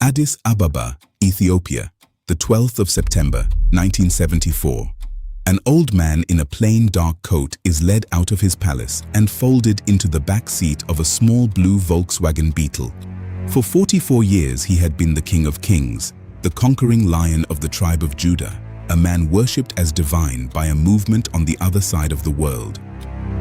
Addis Ababa, Ethiopia, the 12th of September, 1974. An old man in a plain dark coat is led out of his palace and folded into the back seat of a small blue Volkswagen Beetle. For 44 years he had been the King of Kings, the conquering lion of the tribe of Judah, a man worshipped as divine by a movement on the other side of the world.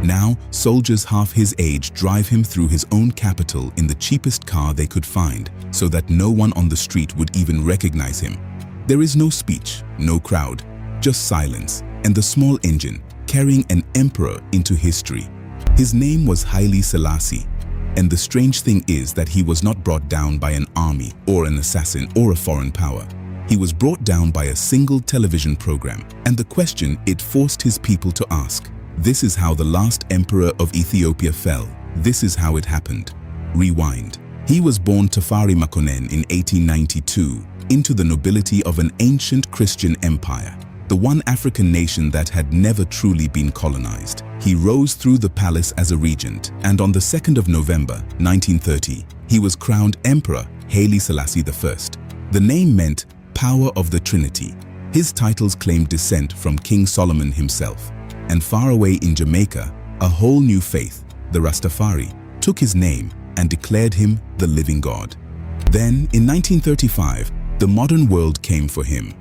Now, soldiers half his age drive him through his own capital in the cheapest car they could find, so that no one on the street would even recognize him. There is no speech, no crowd, just silence, and the small engine carrying an emperor into history. His name was Haile Selassie, and the strange thing is that he was not brought down by an army or an assassin or a foreign power. He was brought down by a single television program, and the question it forced his people to ask: this is how the last emperor of Ethiopia fell. This is how it happened. Rewind. He was born Tafari Makonnen in 1892 into the nobility of an ancient Christian empire, the one African nation that had never truly been colonized. He rose through the palace as a regent, and on the 2nd of November, 1930, he was crowned Emperor Haile Selassie I. The name meant power of the Trinity. His titles claimed descent from King Solomon himself. And far away in Jamaica, a whole new faith, the Rastafari, took his name and declared him the living God. Then, in 1935, the modern world came for him.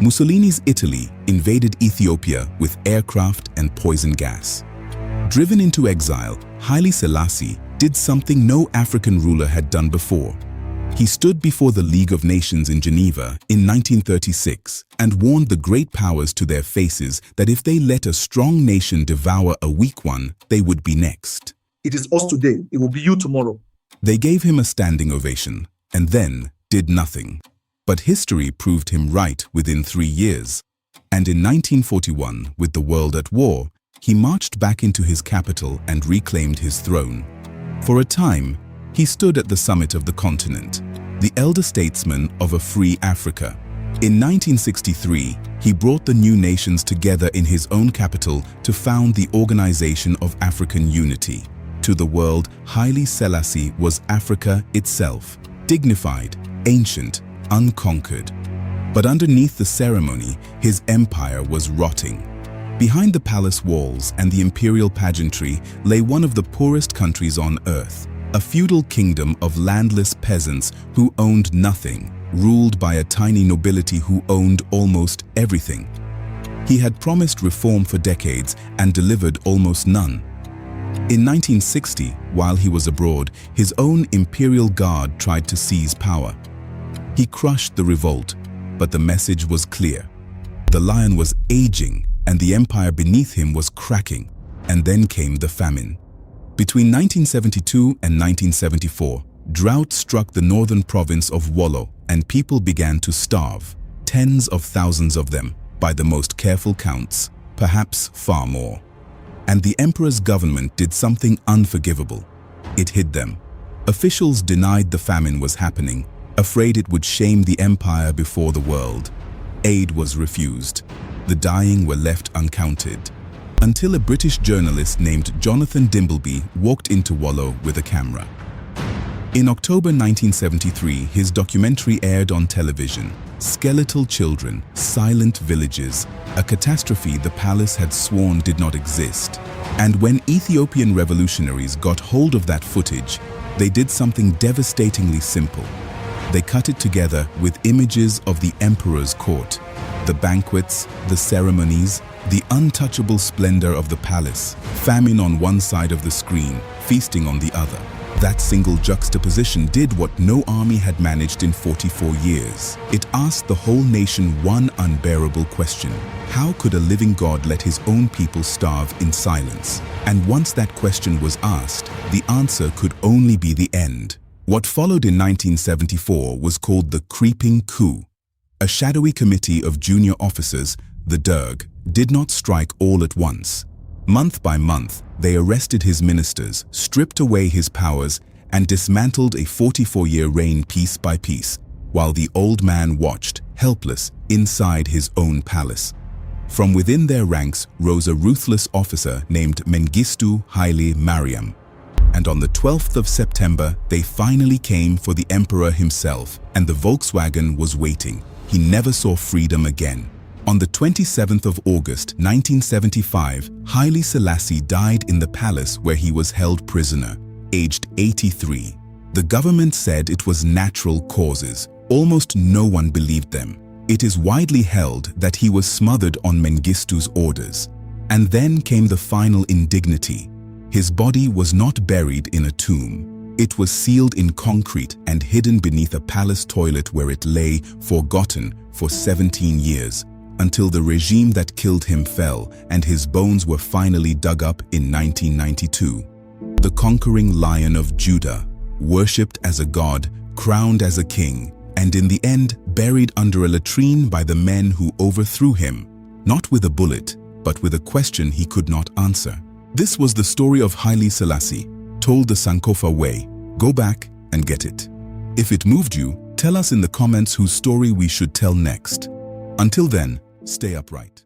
Mussolini's Italy invaded Ethiopia with aircraft and poison gas. Driven into exile, Haile Selassie did something no African ruler had done before. He stood before the League of Nations in Geneva in 1936 and warned the great powers to their faces that if they let a strong nation devour a weak one, they would be next. It is us today, it will be you tomorrow. They gave him a standing ovation and then did nothing. But history proved him right within 3 years. And in 1941, with the world at war, he marched back into his capital and reclaimed his throne. For a time, he stood at the summit of the continent, the elder statesman of a free Africa. In 1963, he brought the new nations together in his own capital to found the Organization of African Unity. To the world, Haile Selassie was Africa itself, dignified, ancient, unconquered. But underneath the ceremony, his empire was rotting. Behind the palace walls and the imperial pageantry lay one of the poorest countries on earth, a feudal kingdom of landless peasants who owned nothing, ruled by a tiny nobility who owned almost everything. He had promised reform for decades and delivered almost none. In 1960, while he was abroad, his own imperial guard tried to seize power. He crushed the revolt, but the message was clear. The lion was aging and the empire beneath him was cracking, and then came the famine. Between 1972 and 1974, drought struck the northern province of Wollo and people began to starve, tens of thousands of them, by the most careful counts, perhaps far more. And the emperor's government did something unforgivable. It hid them. Officials denied the famine was happening, afraid it would shame the empire before the world. Aid was refused. The dying were left uncounted. Until a British journalist named Jonathan Dimbleby walked into Wollo with a camera. In October 1973, his documentary aired on television, Skeletal Children, Silent Villages, a catastrophe the palace had sworn did not exist. And when Ethiopian revolutionaries got hold of that footage, they did something devastatingly simple. They cut it together with images of the emperor's court, the banquets, the ceremonies, the untouchable splendor of the palace, famine on one side of the screen, feasting on the other. That single juxtaposition did what no army had managed in 44 years. It asked the whole nation one unbearable question: how could a living God let his own people starve in silence? And once that question was asked, the answer could only be the end. What followed in 1974 was called the Creeping Coup. A shadowy committee of junior officers, the Derg, did not strike all at once. Month by month, they arrested his ministers, stripped away his powers, and dismantled a 44-year reign piece by piece, while the old man watched, helpless, inside his own palace. From within their ranks rose a ruthless officer named Mengistu Haile Mariam. and on the 12th of September, they finally came for the emperor himself, and the Volkswagen was waiting. He never saw freedom again. On the 27th of August 1975, Haile Selassie died in the palace where he was held prisoner, aged 83. The government said it was natural causes. Almost no one believed them. It is widely held that he was smothered on Mengistu's orders. And then came the final indignity. His body was not buried in a tomb. It was sealed in concrete and hidden beneath a palace toilet where it lay, forgotten, for 17 years, until the regime that killed him fell and his bones were finally dug up in 1992. The conquering Lion of Judah, worshipped as a god, crowned as a king, and in the end buried under a latrine by the men who overthrew him, not with a bullet, but with a question he could not answer. This was the story of Haile Selassie, told the Sankofa way. Go back and get it. If it moved you, tell us in the comments whose story we should tell next. Until then, stay upright.